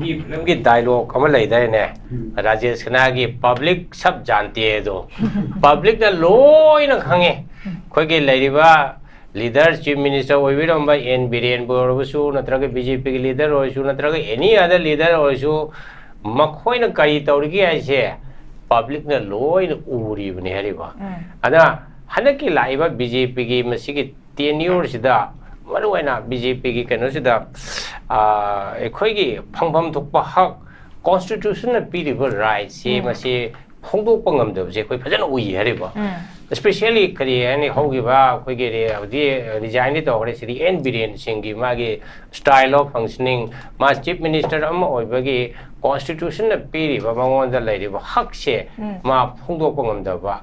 Hindi film की dialogue अमल लेदे ने राजेश खन्ना की पब्लिक सब जानती है दो पब्लिक ना लोई ना खंगे कोई के लेरिबा लीडर चीफ मिनिस्टर ओइबिरम बा एन बिरेन बोरबसु नत्रगे बीजेपी के लीडर ओइसु नत्रगे एनी अदर लीडर ओइसु मखोय ना कई तौरगी आइसे पब्लिक ना लोई ना उरिबने हरिबा अदा हनकी लाइबा बीजेपी की मसिकी टेन्योर सिदा मरुवाइना बीजेपी की कनो सिदा एखोयगी फंगफम थोकपा हक कॉन्स्टिट्यूशन पीरिबा राइट से मसे फोंदोकपा ngamdabse khoi phajana ui hariba especially kari ani hogiba khoi ge resign to hore siri en biren singi magi style of functioning ma chief minister am oibagi constitution na piriba mangon da lairiba hak se ma phongdokpa ngamdaba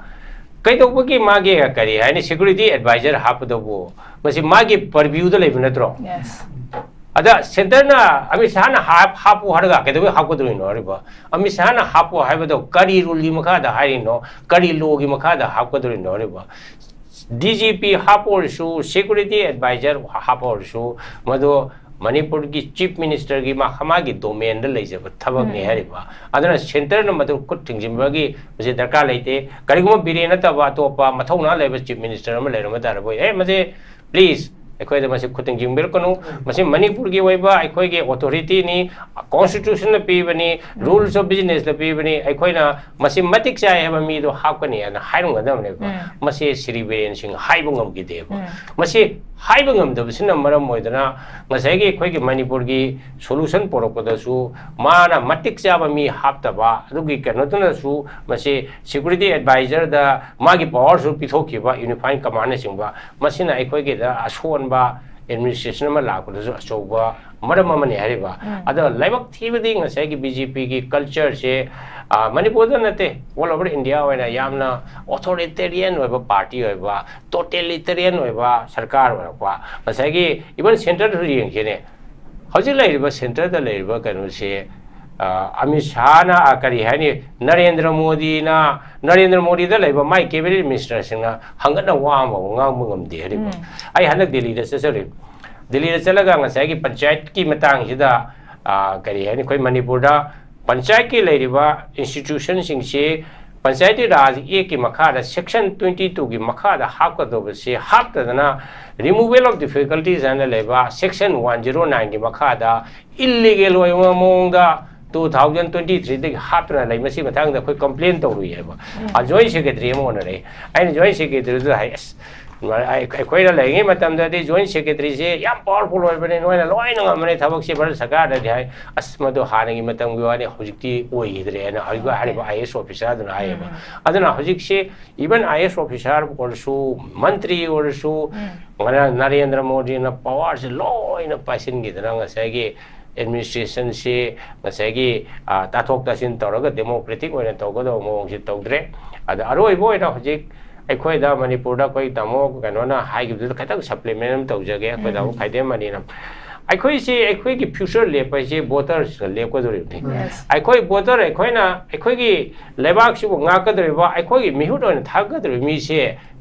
kaidokbagi magi kari ani security advisor hapdobu masi magi purview da leib natro yes अदा centre ना अमित शाह ना हापो हरगा के दबे हापो दो no Riba Amit Shah ना हापो हाइबदो करी rule की मखा दा हारि नो करी लो की मखा दा हापो दो नो रिबा डीजीपी हापो सु सिक्योरिटी एडवाइजर हापो सु मदो मणिपुर की चीफ मिनिस्टर की माखमा की डोमेन द लेजब थबक ने हरिबा अदना सेंटर न मदो कुट थिंजिमबगी मजे दरकार लेते करिगुम बिरेन तबा तोपा मथौना लेब चीफ मिनिस्टर म लेरम दारबो ए मजे प्लीज अखोयद मसे खुतिंग जिंबिल कनु मसे मणिपुर की वैबा अखोयगे अथॉरिटी नि कॉन्स्टिट्यूशन पीबनी रूल्स ऑफ बिजनेस द पीबनी अखोयना मसे मतिक चाय हेबा मी दो हाकनी अन हाइरंग गदमने मसे श्री बिरेन सिंह हाइबंगम की देब मसे हाइबंगम दबसिन मरम मोयदना मसेगे अखोयगे मणिपुर की सॉल्यूशन पोरकदसु माना मतिक चाबा मी हापतबा दुगी कनोतनसु मसे सिक्योरिटी एडवाइजर द मागी पावर सु पिथोखिबा यूनिफाइड कमांड सिंबा मसिना अखोयगे द असोन एडमिनिस्ट्रेशन में लाखों अचौब मरम हरिबा अद लाइबक थीबदी की बीजेपी की कल्चर से मणिपुर नते ऑल ओवर इंडिया होना यामना ऑथोरिटेरियन होइबा पार्टी होइबा टोटलिटेरियन होइबा सरकार होइबा मसागी इवन सेंटर द येंखेने हजिक लाइबा सेंटर द लाइबा कनु से अमित शाह ना करी है नरेंद्र मोदी द लाइबा माई कैबिनेट मिनिस्टर सिंह हंगना वाम ngamde hariba ai hanak delhi da sesori delhi da chalaga ngasai panchayat ki matang sida kari hani koi manipur da panchayat ki leiriba institution sing se panchayati raj e ki makha da section 22 ki makha da hapka do se hapta na removal of difficulties and leiba section 109 ki makha da illegal oima mong da 2023 दे हापना लाइ मसी मथांग दा कोई complain तौरु येबा आ joint secretary मोन रे आइन joint secretary the हाइस कोई लाइगे मतम दा दे जॉइंट सेक्रेटरी से याम पावरफुल होइबने नोइना लोइना ngमने थबक से बर सरकार दा हाइ अस्मदो हानगी मतम गवाने हुजिकती ओइद्रे ना आइबा हारिबा आईएएस ऑफिसर दना आइबा अदना हुजिक से इवन आईएएस ऑफिसर ओरसु मंत्री ओरसु नरेंद्र मोदी ना पावर से लोइना पासिन गिदना ngसागी एडमिनिस्ट्रेशन से ngसागी ताथोक तासिन तौरगा डेमोक्रेटिक ओइना तौगदो मोंग से तौद्रे अद अरोइबो ओइना हुजिक अखोयदा मणिपुर दा कोई तमो कनोना हाइगिबदु खतक सप्लीमेंट तौजगे अखोयदा खाइदे मनीना अखोय से अखोय की फ्यूचर लेपै से वोटर्स लेपकदोरिबनी अखोय वोटर अखोयना अखोय की लेबाक सिबो ngaकदरिबा अखोय की मिहुट ओइना थागदरि मी से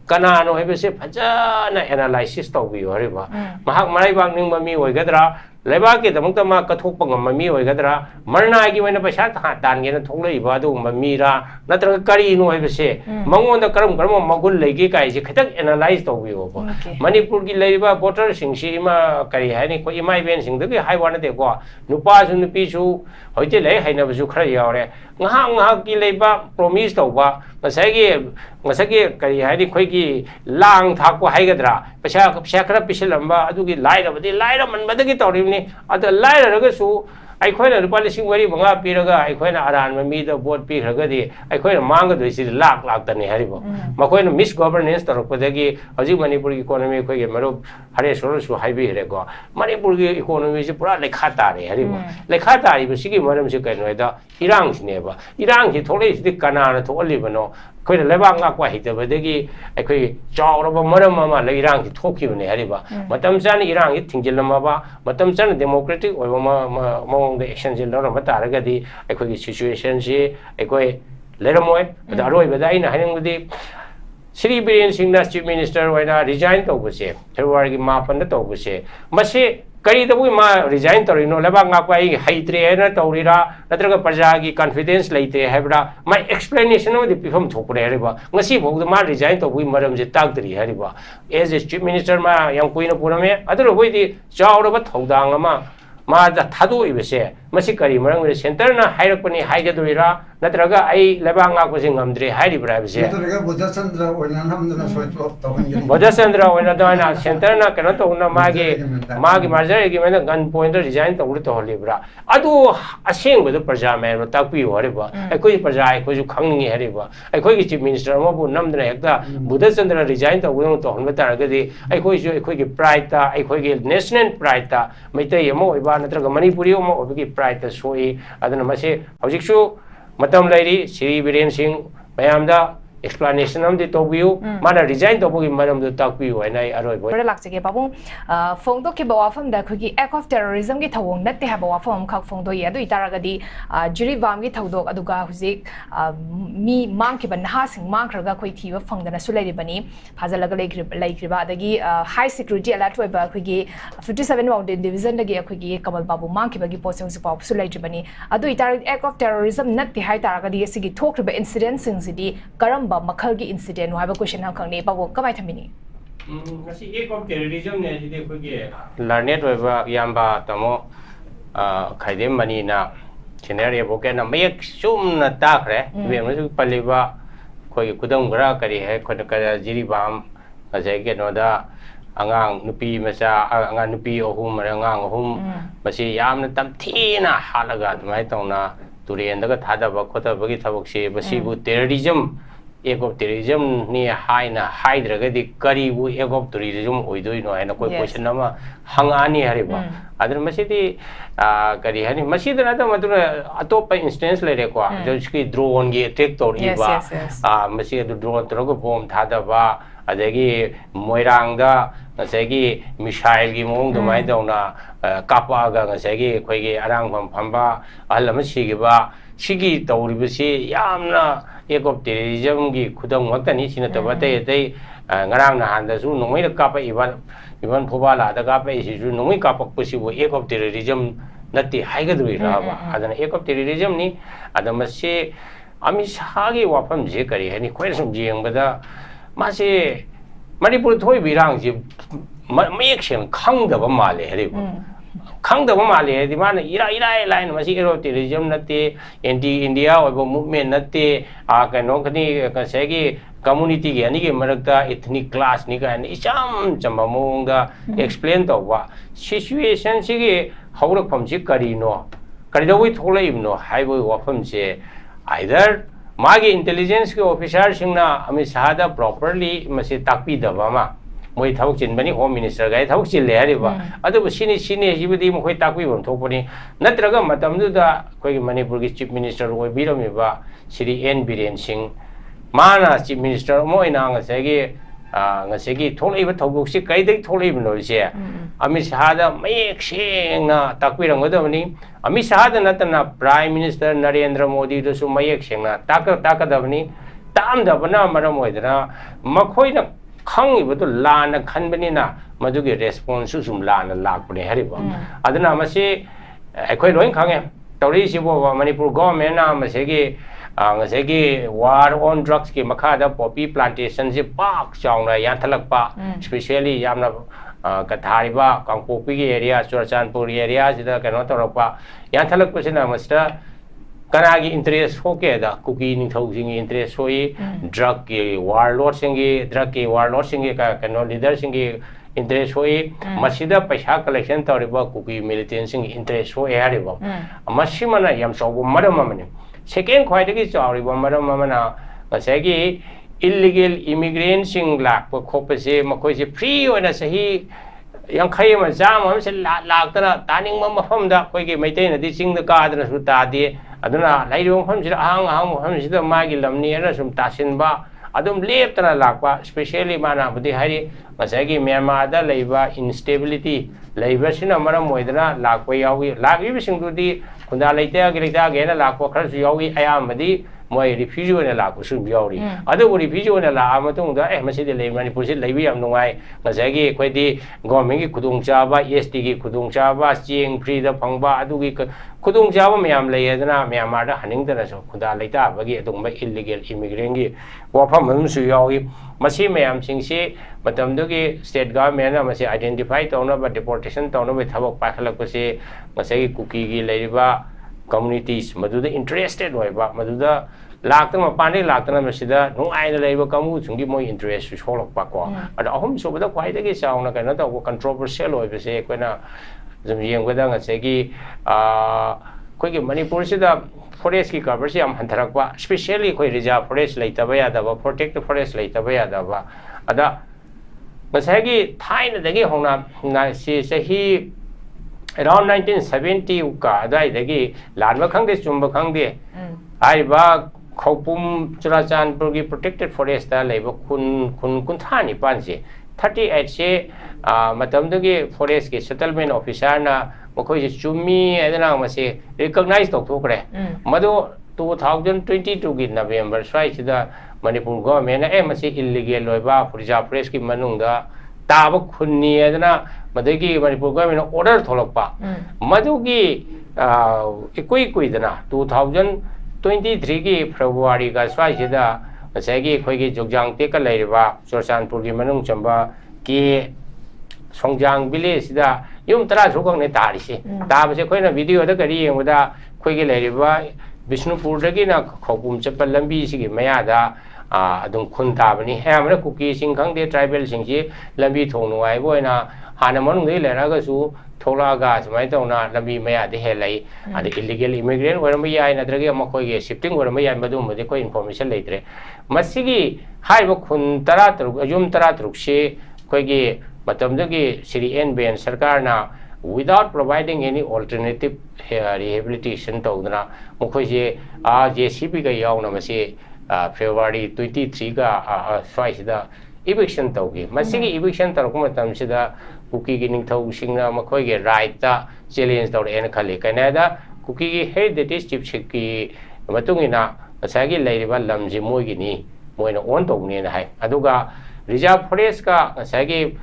कनानो हेबसे फजना एनालाइसिस तौबियो हरिबा महाक मराइबाक निंग ममी ओइगदरा लेबा के दमक मा कथोक ममी ओइगदरा मरना की वैना पैसा तानगे थोलइबा मीरा नत्र करी नो हेबसे मंगोंद करम करम मगुल लेगे काइसे खतक एनालाइज तौबियो मणिपुर की लेबा वोटर सिंह से इमा करी हैनी को इमा इवेंट सिंह दगे हाइ वाना देखो नुपा सु नुपी सु होइते ले हैनबसु खरा यावरे ngha की लेबा प्रॉमिस तौबा ngसागी करी हैनी खोई की लांग थाको हाइगदरा पैसा खरा पिसलंबा अदुगी लाइरबदि लाइरमनबदगी तौरिबनी अद लाइररगसु अखोयना रुपा लिसिंग वरी मंगा पीरगा अखोयना अरान मी द वोट पीखरगदि अखोयना मांगदोइसि लाख लाख तने हरिबो मखोयना मिस गवर्नेंस तौरपदगी हजि मणिपुर की इकोनॉमी अखोयगे मरुप हरे सोरसु हाइबि हेरेगो मणिपुर की इकोनॉमी से पूरा लेखा तारे हरिबो लेखा तारिबो सिगी मरम से कइनोदा इरांग सिनेबा इरांग से थोलेसिदि कनाना थोलिबनो अखोयना लेबाक ngakwa हितबदगी अखोय चावरबा मरम मा इरांग से थोखिबने हरिबा मतम चान इरांग से थिंजिलमबा मतम चान डेमोक्रेटिक ओइबा मौंग एक्शन से लौरम तारगदी अखोय सिचुएशन से अखोय लेरमोय अरोइबदा आइना हाइनगदी श्री बीरेन सिंह चीफ मिनिस्टर होइना रिजाइन तौबसे फेब्रुवारी की 9 तौबसे मसे kari da ma resign tori no leba nga pa ai haitre na torira natraga praja gi confidence leite hebra ma explanation of the pifam thokre hariba ngasi bog ma resign to bui maram je tagdri hariba as a chief minister ma yang kuina purame adro boi di chawra ba thodang ma ma da thadu ibese masi kari marang re center na hairakpani haigedurira natraga ai leba nga ko singamdri hairibra ibese natraga bodhachandra oina namdana soitlo tawangin bodhachandra oina dana center na kana to na magi marjar gi mena gun point resign to to holibra adu aseng bu praja me ro takpi horiba ai koi praja ai koi ju khangni hariba ai koi gi chief minister ma bu namdana ekta bodhachandra resign to bu to honba taragadi ai koi ju ai koi gi pride ta ai koi gi national pride ta Meitei mo iba natraga manipuri mo obigi pride ta soi adana mase hojiksu matam lairi Sri Biren Singh mayamda explanation am de tobiu mana resign to bogi maram do takpiu ai nai aroi boy lak chege babung phone to ke bawa fam da khogi act of terrorism gi thawong natte ha bawa fam khak phone do ya do itaragadi juri wam gi thodok aduga huzik mi mang ke ban ha sing mang khraga khoi thiwa phangdana su leiri bani phajalaga leikri ba adagi high security alert wa ba khogi 57 mountain division dagi khogi kamal babu mang ke bagi post su pa su leiri bani adu itar act of terrorism natte hai taragadi sigi thokriba incident sing sidi karam makhal gi incident wa ba question han khangni ba kamai thamini ngasi act of terrorism ne ji de khogi learned wa ba yamba tamo khaidem mani na scenario bo ke na mek sum na ta khre be ma su paliba khogi kudam gra kari hai khod ka jiri bam ajai ke no da angang nupi macha angang nupi ohum angang ohum masi yamna tamthina halaga mai tawna turian daga thada ba khota bagi thabak se basi bu terrorism act of terrorism ni haina haidragadi kari bu act of terrorism oidoi no haina koi question nama hangani hariba adar masidi kari hani masida na ta maduna atop instance le re ko joski drone gi attack tori ba masi drone trogo bomb thada ba adagi moirang da ngasagi missile gi mong do mai dona kapa ga ngasagi khoi gi arang pham phamba ahal ma sigi ba sigi tawribasi yamna act of terrorism gi khudam ngakani sina tabate dei ngarang na handa su nongoi da kapa iban phobala da kapa isi su nongoi kapa pusi bo act of terrorism nati haigadui ra ba adana act of terrorism ni adama se Amit Shah gi wafam je kari hani khoi sum jeng bada mase Manipur thoi birang ji mayek shen khangdaba male hariba khangdaba male di mana ira line masi act of terrorism natte anti India oibo movement natte kano kani ka segi community gi ani gi marakta ethnic class ni ka ni cham chamamong da explain to wa situation sigi haurak pham ji kari no kari da wi tholai no haibo wafam se either magi intelligence ke officer singna Amit Shah da properly masi takpi daba ma moi thawk chin bani home minister gai thawk chil le hariba adu sini jibudi mo khoi takpi bom thokpani natraga matam du da koi Manipur gi chief minister oi birami ba Sri N Biren Singh mana chief minister mo ina ngasegi tholai ba thobuk si kai dei tholai bno se Amit Shah da mek seng na takpi rang godamani Amit Shah da natana prime minister Narendra Modi da su mayek seng na takadabani tam da bana maram oidana makhoi na khangi bu to lana khanbani na madugi response sum lana lakpne hariba adana masi akhoi loin khange tori si bo Manipur government na masegi ngasegi war on drugs ki makha da poppy plantation si pak chawna yan thalak pa especially yamna kathariba kangpopi gi area Churachandpur area sida kano torapa yan thalak pasina masta kanagi interest hoke da kuki ning thau singi interest hoi drug ki warlord singi ka kano leader singi interest hoi masida paisa collection tawriba kuki militant singi interest hoi hariba masimana yam sobu maram amani second khwaidagi chawriba maram amana ngasagi illegal immigrant sing lakpa khopase makoi se free oina sahi yankhai ma jam am se laktana taning ma mafam da koi ge Meitei na di sing da ka adana su ta di aduna lairong pham sida ahang pham sida magi lamni ana sum tasin ba adum leptana lakpa especially mana budi hari ngasagi Myanmar da leiba instability leiba sina maram moidana lakpa yawi lagi bising du di khunda leita ge na lakpa khar su yawi ayam di moi refugee oina lakpasu yauri adu refugee oina la amatungda masidi lei Manipur si leibi yam nungai ngasagi khoi government gi khudung chaba ST gi khudung chaba cheng free da phangba adu gi khudung chaba mayam lei adana Myanmar da haning da so khuda leita bagi adung ba illegal immigrant gi wafam mam su yawi masi mayam sing si matam do gi state government na masi identify tawna ba deportation tawna ba thabak pakhalak pa si ngasagi Kuki gi leiba communities maduda interested oiba maduda laktang mapani laktang masida nungai na leiba kamu chungi moi interest su solok pa ko ada ahum so bada kwai dagi sauna kana ta controversial oiba se koina zum yeng bada ngasegi koi gi Manipur sida forest ki cover si am hantarak ba especially koi reserve forest leitaba ya da ba protected forest leitaba ya da ba ada ngasegi thaina dagi hongna na si sahi around 1970 ka adai dagi lanba khangde chumba khangde ai ba khopum Churachandpur gi protected forest da leiba kun thani panse 38 se matam dagi forest ki settlement officer na mokoi se chumi adana mase recognize tok thokre madu 2022 gi November swai sida Manipur government na mase illegal loiba reserve forest ki manungda taba khunni adana madagi Manipur government order tholokpa madugi ikui dana 2023 gi February ga swai sida masagi khoi gi jogjang te ka leiba Churachandpur gi manung chamba ki songjang village sida yum tara thukang ne tari se taba se khoi na video da kari yengda khoi gi leiba Bishnupur da gi na khopum chapal lambi sigi maya da adung khun tabani hamra Kuki sing khangde tribal sing si lambi thong nuai boina hana manung dei lera su thola ga samai tawna lambi maya de helai ade illegal immigrant waram yai na dragi amakoi ge shifting waram yai madu made ko information leitre masigi haiba khun tara ajum tara se koi ge matam dagi Sri N Ben sarkar na without providing any alternative rehabilitation tawdana mokoi je JCP ga yaw na masi February 23 ga swai sida eviction tawgi masigi eviction tarok matam sida Kuki gi ningthau singna makoi ge right ta challenge tawre en khali kanada Kuki gi heritage chief ki matungina asagi leiriba lamji moi gi ni moina on tawni na hai aduga reserve forest ka asagi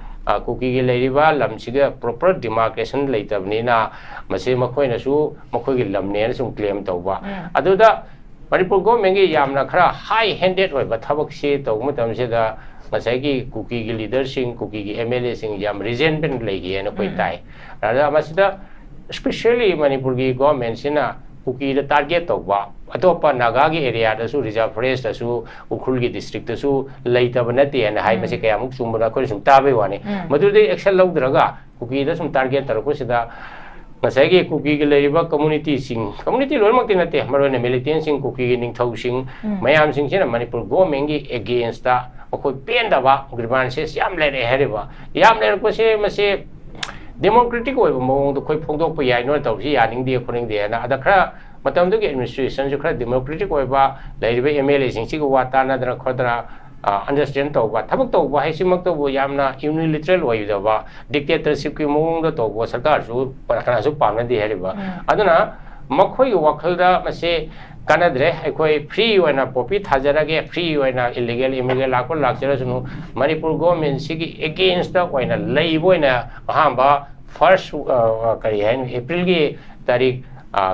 Kuki gi leiriba lamsiga proper demarcation leitabni na mase makoi na su makoi gi lamne na sum claim tawba aduda Manipur government gi yamna khara high handed oiba thabak se taw matam sida masagi Kuki gi leader sing Kuki gi MLA sing yam resentment legi na koi tai rada masida especially Manipur gi government sina Kuki da target tawba atopa naga gi area da su reserve forest da su ukhul gi district da su leitaba na te na hai mase kaya muk sumbana ko sum tabe wani madu de action logdraga Kuki da sum target tar ko sida masagi Kuki gi leiba community loimak tinate marone militant sing Kuki gi ningthau sing mayam sing sina Manipur government gi against da okoi penda ba grievances yam lere hereba yam lere ko se mase democratic oiba mong do khoi phongdok pa yai no tawsi yaning de khoning de na ada khara matam do gi administration ju khara democratic oiba leiba MLA sing si ko wata na dra khodra understand tawba thabak tawba haisimak tawbo yamna unilateral oida ba dictatorship ki mong do tawbo sarkar su kana su pamna de hereba aduna makhoi wakhalda mase kanadre ekoi free oina popi thajarage free oina illegal immigrant lakko lakjarasunu Manipur government sigi against the oina leiboina ahamba first kari hain April gi tarik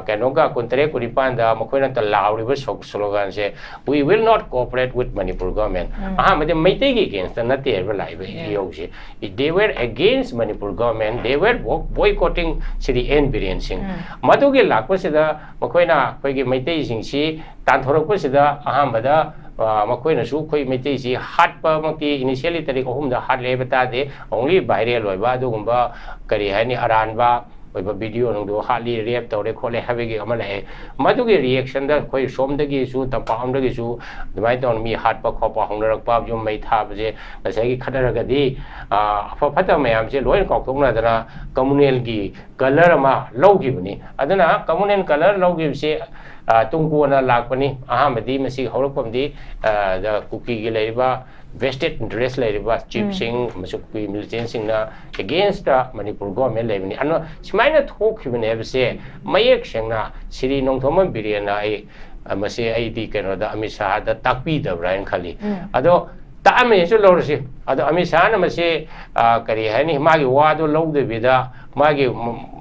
kanoga kontre kuripanda makoina ta lauriba slogan se we will not cooperate with Manipur government ahamba de Meitei gi against na te laibe yose they were against Manipur government they were boycotting Sri N Biren Singh madugi lakpa sida makoina koi gi Meitei sing si tan thorok sida ahamba da makoina su koi Meitei si hatpa makti initially tarik ohum da hat leba ta de only viral oiba adugumba kari hani aranba oiba video nung do hali rap tawre khole habegi amale madugi reaction da koi somdagi su tapamdagi su dumai ton mi hatpa khopa hongrak pa jum mai tha bje asagi khadaragadi afa phata mayam se loin kok tongna dana communal gi color ma logi bani adana communal color logi se tungko na lakpani ahamadi masi horokpamdi da Kuki gi leiba vested interest leiba chief sing masukui militant sing na against the Manipur government leibani ano simaina thok khibane bse mayek sengna Sri Nongthoma Biriana ai masi ai di keno da Amit Shah da takpi da Brian Khali ado ta ame su lo si ado Amit Shah na masi kari hani magi wado lo de vida magi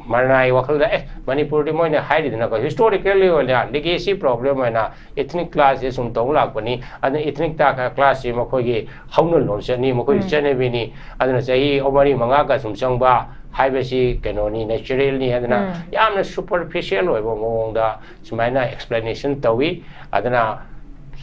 Maranai wakal da Manipur di mo na hide na ko historically wala legacy problem na ethnic classes tong lak pani ado ethnic ta ka class ma ko gi haunol lon se ni mo ko chane bi ni ado na sai omari manga ka sum chang ba haibasi kenoni natural ni adana yamna superficial oibo mongda sumaina explanation tawi adana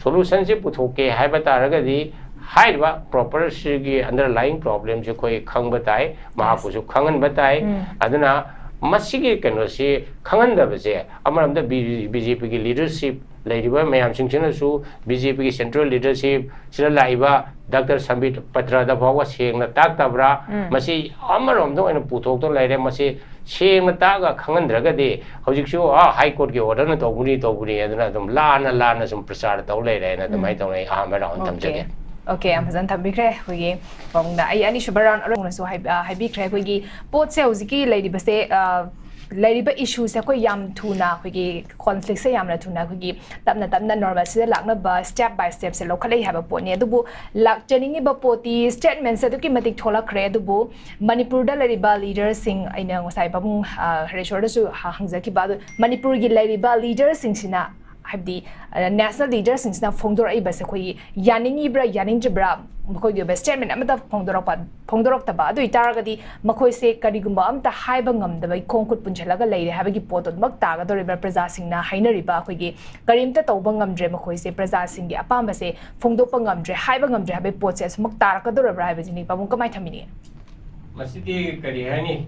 solution se puthoke haibata ragadi haiba proper sigi underlying problem je koi khang batai mahapusu khangan batai adana masigi kenosi khangan da base amaramda BJP ki leadership laiba mayam singchina su BJP ki central leadership sila laiba Dr. Sambit Patra da bawa sengna tak tabra masi amarom do ena puthok to laire masi sengna ta ga khangandraga de hojik su high court ki order na tobuni aduna dum lana sum prasar taw laire na dumai taw nei amara on tamjage Okay, I'm present bikre hogi bongda ai ani shubaran along so hai bikre hogi pot se hojiki lady base lady ba issues ko yam thuna hogi conflict se yamna thuna hogi tapna normal se lakna ba step by step se locally have a pot ne dubu lak cheningi ba poti statement se duki matik thola kre dubu Manipur da lady ba leader sing aina ngosai babung reshor da su hangzaki ba Manipur gi lady ba leader sing sina habdi national leaders since na phongdor ai ba se khoi yaning ibra yaning jibra mkhoi ge statement amata phongdorok ta ba do itaragadi mkhoi se karigumba amta haiba ngamda bai khongkut punchalaga leire habagi pot mak ta ga do riba praja singna hainari ba khoi ge karimta tawba ngamdre mkhoi se praja singi apamba se phongdok pa ngamdre haiba ngamdre habai pot se mak tar ka do riba haiba jini pamung kamai thamini masidi kari hani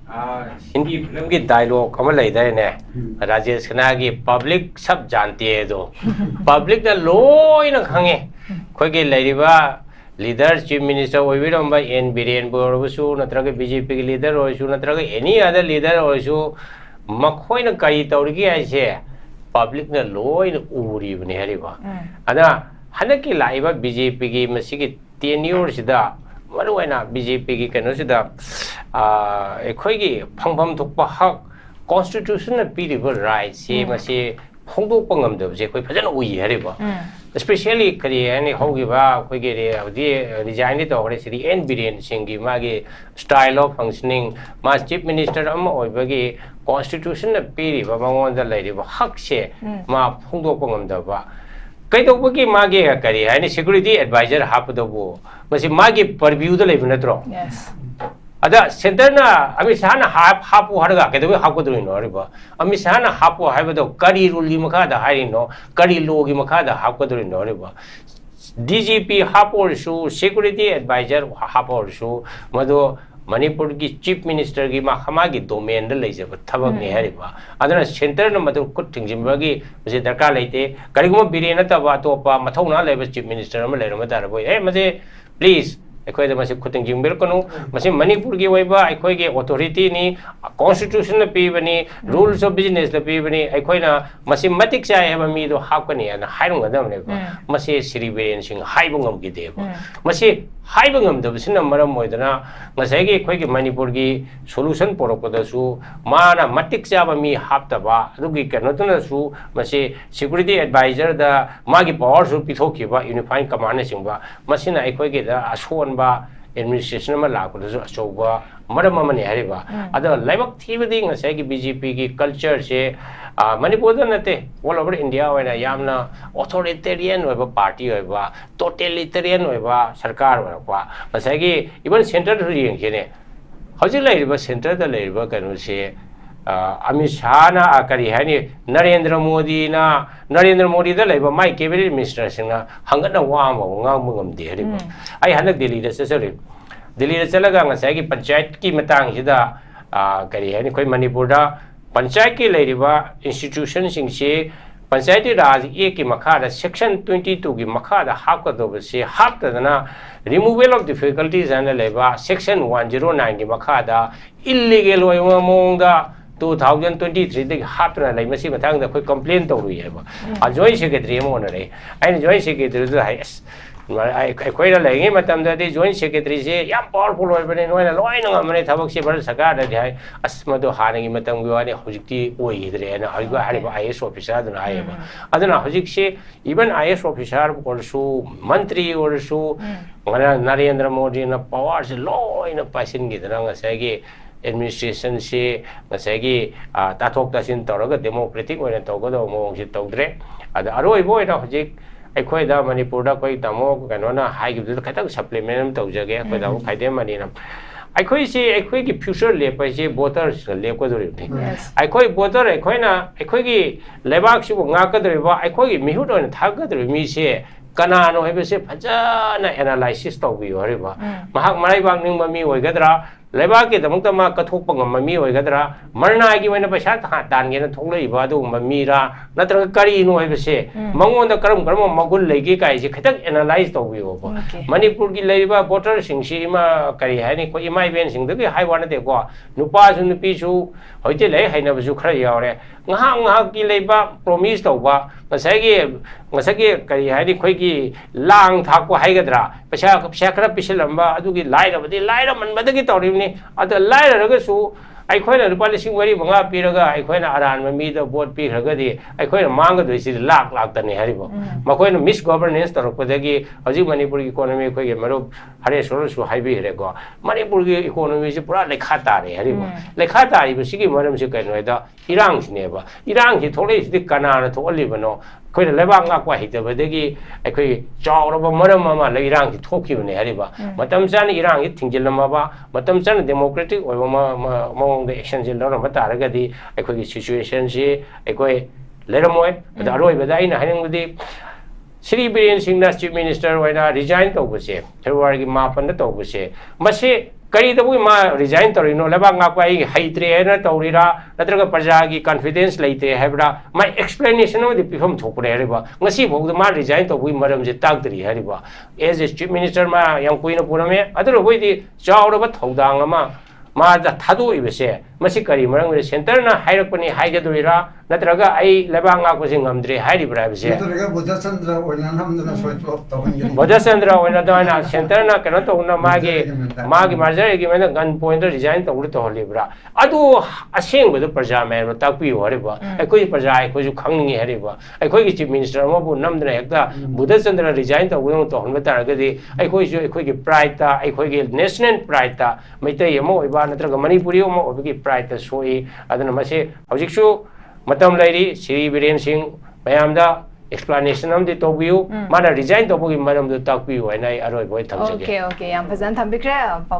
Hindi film की dialogue कमल लेता है ने राजेश खन्ना की public सब जानती है तो public ना लोई ना खांगे कोई के लेरिबा leader chief minister वो भी रंबा एन बिरेन बोरबसु नत्र के BJP के leader ओसु नत्र के any other leader ओसु मखोई ना कई तौर की ऐसे public ना लोई ना उरी बने हरिबा अना हन की लाइबा BJP की मसी की tenure सिदा मरुआना BJP की कनो सिदा एखोइगी फंगफम थोकपा हक constitution na piriba right se mase phongdok pangam da je khoi phajana ui hariba especially kari ani hogi ba khoi ge re resign to hore sri n biren singi magi style of functioning ma chief minister am oiba gi constitution na piriba mangon da lairiba hak se ma phongdok pangam da ba kai to ki magi kari ani security advisor hap do bo mase magi purview da leib natro yes ada center na Amit Shah na hapu harga ke do hapu do no riba Amit Shah na hapu haiba do kari rule gi makha da hari no kari law gi makha da hapu do no riba DGP hapu su security advisor hapu su mado Manipur ki chief minister gi ma khama gi domain da leije ba thabak ne hariba adana center na madu kut tingjimba gi mase darkar leite kari gum bire na ta ba to pa mathau na leba chief minister ma leira ma tar boy mase please एकोई द मसे खुतिंग जिंगबेल कनु मसे मणिपुर की वैबा एकोई के authority नि constitution न पीबनी रूल्स ऑफ बिजनेस न पीबनी एकोई ना मसे मतिक चाय है मी दो हाकनी न हाइरंग गदम ने मसे श्री बेरेन सिंह हाइबंगम की देब मसे हाइबंगम दबसिन मरम मोइदना मसे के एकोई के मणिपुर की सॉल्यूशन पोरकदसु माना मतिक चाबा मी हापतबा दुगी कनतनसु मसे सिक्योरिटी एडवाइजर द मागी पावर सु पिथोखिबा यूनिफाइंग कमांड सिंबा मसिना एकोई के द असोन administration ma la ko so achoba madam amani hariba ada laibak thibadi ngasai ki BJP ki culture se Manipur da nate all over India oina yamna authoritarian oiba party oiba totalitarian oiba sarkar oiba ngasai ki even center ring khine hojik laiba center da laiba kanu se Amit Shah na akari hani Narendra Modi da laiba mai cabinet minister singna hangana wa ma ngam ngam de hariba ai hanak Delhi da sesori Delhi da chalaga ngasai ki panchayat ki matang sida kari hani koi Manipur da panchayat ki laiba institution sing se panchayati raj e ki makha da section 22 ki makha da hak ka do se hak da na removal of difficulties and laiba section 109 ki makha da illegal oiwa mong da 2023 de hapna lai masi mathang da koi complain to ru yeba a joint secretary mo na re ai joint secretary da hai ꯑꯩꯈꯣꯏꯅ ꯂꯩꯔꯤꯉꯩ ꯃꯇꯝꯗꯗꯤ join ꯁꯦꯀ꯭ꯔꯦꯇꯔꯤꯁꯦ ꯌꯥꯝ powerful ꯑꯣꯏꯕꯅꯤ ꯅꯣꯏꯅ ꯂꯣꯏꯅ ꯉꯝꯕꯅꯤ ꯊꯕꯛꯁꯦ ꯚꯥꯔꯠ ꯁꯔꯀꯥꯔꯗꯗꯤ ꯍꯥꯏ ꯑꯁ ꯃꯗꯨ ꯍꯥꯟꯅꯒꯤ ꯃꯇꯝꯒꯤ ꯋꯥꯅꯤ ꯍꯧꯖꯤꯛꯇꯤ ꯑꯣꯏꯈꯤꯗ꯭ꯔꯦꯅ ꯍꯧꯖꯤꯛ ꯍꯥꯏꯔꯤꯕ IAS ꯑꯣꯐꯤꯁꯥꯔꯗꯨꯅ ꯍꯥꯏꯌꯦꯕ ꯑꯗꯨꯅ ꯍꯧꯖꯤꯛꯁꯦ ꯏꯚꯟ IAS ꯑꯣꯐꯤꯁꯥꯔ ꯑꯣꯏꯔꯁꯨ ꯃꯟꯇ꯭ꯔꯤ ꯑꯣꯏꯔꯁꯨ ꯅꯔꯦꯟꯗ꯭ꯔ ꯃꯣꯗꯤꯅ ꯄꯋꯥꯔꯁꯦ ꯂꯣꯏꯅ ꯄꯥꯏꯁꯤꯟꯈꯤꯗꯅ ꯉꯁꯥꯏꯒꯤ ꯑꯦꯗꯃꯤꯅꯤꯁꯇ꯭ꯔꯦꯁꯟꯁꯤ ꯉꯁꯥꯏꯒꯤ ꯇꯥꯊꯣꯛ ꯇꯥꯁꯤꯟ ꯇꯧꯔꯒ ꯗꯦꯃꯣꯀ꯭ꯔꯦꯇꯤꯛ ꯑꯣꯏꯅ ꯇꯧꯒꯗꯕ ꯃꯑꯣꯡꯁꯤ ꯇꯧꯗ꯭ꯔꯦ ꯑꯗ ꯑꯔꯣꯏꯕ ꯑꯣꯏꯅ ꯍꯧꯖꯤꯛ ꯑꯩꯈꯣꯏꯗ ꯃꯅꯤꯄꯨꯔꯗ ꯑꯩꯈꯣꯏ ꯇꯥꯃꯣ ꯀꯩꯅꯣꯅ ꯍꯥꯏꯈꯤꯕꯗꯨꯗ ꯈꯤꯇꯪ ꯁꯄ꯭ꯂꯤꯃꯦꯟ ꯑꯃ ꯇꯧꯖꯒꯦ ꯑꯩꯈꯣꯏ ꯇꯥꯃꯣ ꯈꯥꯏꯗꯦꯝꯃꯅꯤꯅ ꯑꯩꯈꯣꯏꯁꯤ ꯑꯩꯈꯣꯏꯒꯤ ꯐ꯭ꯌꯨꯆꯔ ꯂꯦꯞꯄ ꯍꯥꯏꯁꯦ ꯚꯣꯇꯔꯁꯤꯒ ꯂꯦꯞꯀꯗꯧꯔꯤꯕꯅꯤ ꯑꯩꯈꯣꯏ ꯚꯣꯇꯔ ꯑꯩꯈꯣꯏꯅ ꯑꯩꯈꯣꯏꯒꯤ ꯂꯩꯕꯥꯛꯁꯤꯕꯨ ꯉꯥꯛꯀꯗꯧꯔꯤꯕ ꯑꯩꯈꯣꯏꯒꯤ ꯃꯤꯍꯨꯠ ꯑꯣꯏꯅ ꯊꯥꯛꯀꯗꯧꯔꯤꯕ ꯃꯤꯁꯦ ꯀꯅꯥꯅꯣ ꯍꯥꯏꯕꯁꯦ ꯐꯖꯅ ꯑꯦꯅꯥꯂꯥꯏꯁꯤꯁ ꯇꯧꯕꯤꯌꯨ ꯍꯥꯏꯔꯤꯕ ꯃꯍꯥꯛ ꯃꯔꯥꯏꯕꯥꯛ ꯅꯤꯡꯕ ꯃꯤ ꯑꯣꯏꯒꯗ꯭ꯔꯥ ꯂꯩꯕꯥꯛꯀꯤꯗꯃꯛꯇ ꯃꯥ ꯀꯠꯊꯣꯛꯄ ꯉꯝꯕ ꯃꯤ ꯑꯣꯏꯒꯗ꯭ꯔꯥ ꯃꯔꯅꯥꯏꯒꯤ ꯑꯣꯏꯅ ꯄꯩꯁꯥ ꯇꯥꯟꯒꯦꯅ ꯊꯣꯛꯂꯛꯏꯕ ꯑꯗꯨꯒꯨꯝꯕ ꯃꯤꯔꯥ ꯅꯠꯇ꯭ꯔꯒ ꯀꯔꯤꯅꯣ ꯍꯥꯏꯕꯁꯦ ꯃꯉꯣꯟꯗ ꯀꯔꯝꯕ ꯃꯒꯨꯟ ꯂꯩꯒꯦ ꯀꯥꯏꯁꯦ ꯈꯤꯇꯪ ꯑꯦꯅꯥꯂꯥꯏꯖ ꯇꯧꯕꯤꯌꯣꯕ ꯃꯅꯤꯄꯨꯔꯒꯤ ꯂꯩꯔꯤꯕ ꯚꯣꯇꯔꯁꯤꯡꯁꯤ ꯀꯔꯤ ꯍꯥꯏꯅꯤ ꯑꯩꯈꯣꯏ ꯏꯃꯥ ꯏꯕꯦꯟꯁꯤꯡꯗꯒꯤ ꯍꯥꯏꯕ ꯅꯠꯇꯦꯀꯣ ꯅꯨꯄꯥꯁꯨ ꯅꯨꯄꯤꯁꯨ ꯍꯧꯖꯤꯛꯇꯤ ꯂꯥꯏꯔꯤꯛ ꯍꯩꯅꯕꯁꯨ ꯈꯔ ꯌꯥꯎꯔꯦ ꯉꯥꯏꯍꯥꯛꯀꯤ ꯂꯩꯕ ꯄ꯭ꯔꯣꯃꯤꯁ ꯇꯧꯕ ꯉꯁꯥꯏꯒꯤ ꯀꯔꯤ ꯍꯥꯏꯅꯤ ꯑꯩꯈꯣꯏꯒꯤ ꯂꯥꯡ ꯊꯥꯛꯄ ꯍꯥꯏꯒꯗ꯭ꯔꯥ ꯄꯩꯁꯥ ꯈꯔ ꯄꯤꯁꯤꯜꯂꯝꯕ ꯑꯗꯨꯒꯤ ꯂꯥꯏꯔꯕꯗꯤ ꯂꯥꯏꯔꯃꯟꯕꯗꯒꯤ ꯇꯧꯔꯤꯕꯅꯤ ꯑꯗ ꯂꯥꯏꯔꯔꯒꯁꯨ ꯑꯩꯈꯣꯏꯅ ꯂꯨꯄꯥ 4,500 ꯄꯤꯔꯒ ꯑꯩꯈꯣꯏꯅ ꯑꯔꯥꯟꯕ ꯃꯤꯗ ꯚꯣꯠ ꯄꯤꯈ꯭ꯔꯒꯗꯤ ꯑꯩꯈꯣꯏꯅ ꯃꯥꯡꯒꯗꯣꯏꯁꯤꯗꯤ ꯂꯥꯛꯇꯅꯤ ꯍꯥꯏꯔꯤꯕ ꯃꯈꯣꯏꯅ ꯃꯤꯁ ꯒꯣꯕꯔꯅꯦꯟꯁ ꯇꯧꯔꯛꯄꯗꯒꯤ ꯍꯧꯖꯤꯛ ꯃꯅꯤꯄꯨꯔꯒꯤ ꯏꯀꯣꯅꯣꯃꯤ ꯑꯩꯈꯣꯏꯒꯤ ꯃꯔꯨꯞ ꯍꯔꯦꯁꯣꯔꯅꯁꯨ ꯍꯥꯏꯕꯤꯈ꯭ꯔꯦꯀꯣ ꯃꯅꯤꯄꯨꯔꯒꯤ ꯏꯀꯣꯅꯣꯃꯤꯁꯤ ꯄꯨꯔꯥ ꯂꯩꯈꯥ ꯇꯥꯔꯦ ꯍꯥꯏꯔꯤꯕ ꯂꯩꯈꯥ ꯇꯥꯔꯤꯕꯁꯤꯒꯤ ꯃꯔꯝꯁꯤ ꯀꯩꯅꯣ ꯍꯥꯏꯗ ꯏꯔꯥꯡꯁꯤꯅꯦꯕ ꯏꯔꯥꯡꯁꯤ ꯊꯣꯛꯂꯛꯏꯁꯤꯗꯤ ꯀꯅꯥꯅ ꯊꯣꯛꯍꯜꯂꯤꯕꯅꯣ ꯑꯩꯈꯣꯏꯅ ꯂꯩꯕꯥꯛ ꯉꯥꯛꯄ ꯍꯩꯇꯕꯗꯒꯤ ꯑꯩꯈꯣꯏ ꯆꯥꯎꯔꯕ ꯃꯔꯝ ꯑꯃ ꯏꯔꯥꯡꯁꯤ ꯊꯣꯛꯈꯤꯕꯅꯦ ꯍꯥꯏꯔꯤꯕ ꯃꯇꯝ ꯆꯥꯅ ꯏꯔꯥꯡꯁꯤ ꯊꯤꯡꯖꯤꯜꯂꯝꯃꯕ ꯃꯇꯝ ꯆꯥꯅ ꯗꯦꯃꯣꯀ꯭ꯔꯦꯇꯤꯛ ꯑꯣꯏꯕ ꯃꯑꯣꯡꯗ ꯑꯦꯛꯁꯟꯁꯤ ꯂꯧꯔꯝꯕ ꯇꯥꯔꯒꯗꯤ ꯑꯩꯈꯣꯏꯒꯤ ꯁꯤꯆꯨꯋꯦꯁꯟꯁꯤ ꯑꯩꯈꯣꯏ ꯂꯩꯔꯝꯃꯣꯏ ꯑꯗ ꯑꯔꯣꯏꯕꯗ ꯑꯩꯅ ꯍꯥꯏꯅꯤꯡꯕꯗꯤ ꯁ꯭ꯔꯤ ꯕꯤꯔꯦꯟ ꯁꯤꯡꯅ ꯆꯤꯐ ꯃꯤꯅꯤꯁꯇꯔ ꯑꯣꯏꯅ ꯔꯤꯖꯥꯏꯟ ꯇꯧꯕꯁꯦ ꯐꯦꯕ꯭ꯔꯨꯋꯥꯔꯤꯒꯤ 9ꯗ ꯇꯧꯕꯁꯦ ꯃꯁꯤ ꯀꯔꯤꯗꯕꯨ ꯃꯥ ꯔꯤꯖꯥꯏꯟ ꯇꯧꯔꯤꯅꯣ ꯂꯩꯕꯥꯛ ꯉꯥꯛꯄ ꯑꯩ ꯍꯩꯇ꯭ꯔꯦ ꯍꯥꯏꯅ ꯇꯧꯔꯤꯔꯥ ꯅꯠꯇ꯭ꯔꯒ ꯄ꯭ꯔꯖꯥꯒꯤ ꯀꯟꯐꯤꯗꯦꯟꯁ ꯂꯩꯇ꯭ꯔꯦ ꯍꯥꯏꯕ꯭ꯔꯥ ꯃꯥ ꯑꯦꯛꯁꯄ꯭ꯂꯦꯅꯦꯁꯟ ꯑꯃꯗꯤ ꯄꯤꯐꯝ ꯊꯣꯛꯄꯅꯦ ꯍꯥꯏꯔꯤꯕ ꯉꯁꯤꯐꯥꯎꯗ ꯃꯥ ꯔꯤꯖꯥꯏꯟ ꯇꯧꯕꯒꯤ ꯃꯔꯝꯁꯦ ꯇꯥꯛꯇ꯭ꯔꯤ ꯍꯥꯏꯔꯤꯕ ꯑꯦꯖ ꯑꯦ ꯆꯤꯐ ꯃꯤꯅꯤꯁꯇꯔ ꯃꯥ ꯌꯥꯝ ꯀꯨꯏꯅ ꯄꯨꯔꯝꯃꯦ ꯑꯗꯨꯅꯈꯣꯏꯗꯤ ꯆꯥꯎꯔꯕ ꯊꯧꯗꯥꯡ ꯑꯃ ꯃꯥꯗ ꯊꯥꯗꯣꯛꯏꯕꯁꯦ ꯃꯁꯤ ꯀꯔꯤ ꯃꯔꯝꯒꯤꯅ ꯁꯦꯟꯇꯔꯅ ꯍꯥꯏꯔꯛꯄꯅꯤ ꯍꯥꯏꯒꯗꯣꯏꯔꯥ ꯅꯠꯇ꯭ꯔꯒ ꯑꯩ ꯂꯩꯕꯥꯛ ꯉꯥꯛꯄꯁꯦ ꯉꯝꯗ꯭ꯔꯦ ꯍꯥꯏꯔꯤꯕ꯭ꯔꯥ ꯍꯥꯏꯕꯁꯦ ꯅꯠꯇ꯭ꯔꯒ ꯕꯨꯙꯆꯟꯗ꯭ꯔ ꯑꯣꯏꯅ ꯅꯝꯗꯨꯅ ꯁꯣꯏꯇꯣꯛ ꯇꯧꯍꯟꯒꯅꯤ ꯕꯣꯙꯆꯟꯗ꯭ꯔ ꯑꯣꯏꯅ ꯑꯗꯨꯃꯥꯏꯅ ꯁꯦꯟꯇꯔꯅ ꯀꯩꯅꯣ ꯇꯧꯅ ꯃꯥꯒꯤ ꯃꯥꯔꯖꯔ ꯑꯦꯒ꯭ꯔꯤꯃꯦꯟꯗ ꯒꯟ ꯄꯣꯏꯟꯇ ꯔꯤꯖꯥꯏꯟ ꯇꯧꯕꯗ ꯇꯧꯍꯜꯂꯤꯕ꯭ꯔꯥ ꯑꯗꯨ ꯑꯁꯦꯡꯕꯗ ꯄ꯭ꯔꯖꯥ ꯃꯌꯥꯝꯅ ꯇꯥꯛꯄꯤꯌꯨ ꯍꯥꯏꯔꯤꯕ ꯑꯩꯈꯣꯏ ꯄ꯭ꯔꯖꯥ ꯑꯩꯈꯣꯏꯁꯨ ꯈꯪꯅꯤꯡꯉꯤ ꯍꯥꯏꯔꯤꯕ ꯑꯩꯈꯣꯏꯒꯤ ꯆꯤꯐ ꯃꯤꯅꯤꯁꯇꯔ ꯑꯃꯕꯨ ꯅꯝꯗꯅ ꯍꯦꯛꯇ ꯕꯨꯙꯆꯟꯗ꯭ꯔ ꯔꯤꯖꯥꯏꯟ ꯇꯧꯕꯗꯧꯅ ꯇꯧꯍꯟꯕ ꯇꯥꯔꯒꯗꯤ ꯑꯩꯈꯣꯏꯁꯨ ꯑꯩꯈꯣꯏꯒꯤ ꯄ꯭ꯔꯥꯏꯗꯇ ꯑꯩꯈꯣꯏꯒꯤ ꯅꯦꯁꯅꯦꯜ ꯄ꯭ꯔꯥꯏꯗꯇ ꯃꯩꯇꯩ ꯑꯃ ꯑꯣꯏꯕ ꯅꯠꯇ꯭ꯔꯒ ꯃꯅꯤꯄꯨꯔꯤ ꯑꯃ ꯑꯣꯏꯕꯒꯤ ꯄ꯭ꯔꯥꯏꯗꯇ ꯁꯣꯛꯏ ꯑꯗꯨꯅ ꯃꯁꯤ ꯍꯧꯖꯤꯛꯁꯨ ꯃꯇꯝ ꯂꯩꯔꯤ ꯁ꯭ꯔꯤ ꯕꯤꯔꯦꯟ ꯁꯤꯡ ꯃꯌꯥꯝꯗ explanation amdi tobiyu mana resign tobagi maramdu takpiyu haina ai aroi boi thamjage okay yam fazan thambikre